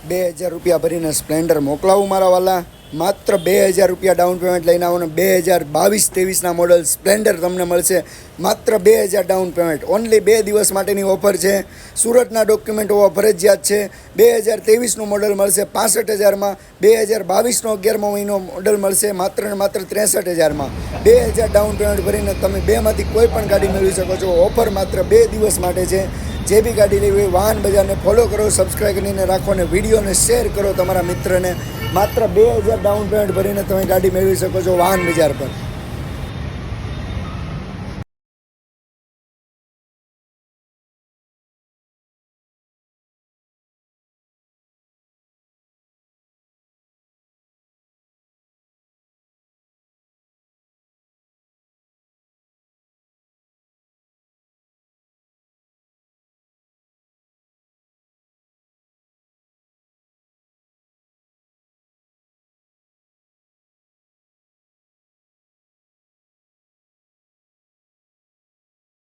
2000 રૂપિયા ભરીને સ્પ્લેન્ડર મોકલાવું મારા વાલા. માત્ર 2000 રૂપિયા ડાઉન પેમેન્ટ લઈને આવો ને 2022-23ના મોડલ સ્પ્લેન્ડર તમને મળશે માત્ર 2000 ડાઉન પેમેન્ટ. ઓનલી 2 દિવસ માટેની ઓફર છે. સુરતના ડોક્યુમેન્ટ હોવા ફરજિયાત છે. 2023નું મોડલ મળશે 65,000માં. 2022નો 11મો મહિનો મોડલ મળશે માત્ર ને માત્ર 63,000માં. 2000 ડાઉન પેમેન્ટ ભરીને તમે બેમાંથી કોઈ પણ ગાડી મેળવી શકો છો. ઓફર માત્ર 2 દિવસ માટે છે. જે બી ગાડી લેવી હોય વાહન બજારને ફોલો કરો, સબસ્ક્રાઈબ કરીને રાખો અને વિડીયોને શેર કરો તમારા મિત્રને. માત્ર 2000 ડાઉન પેમેન્ટ ભરીને તમે ગાડી મેળવી શકો છો વાહન બજાર પર.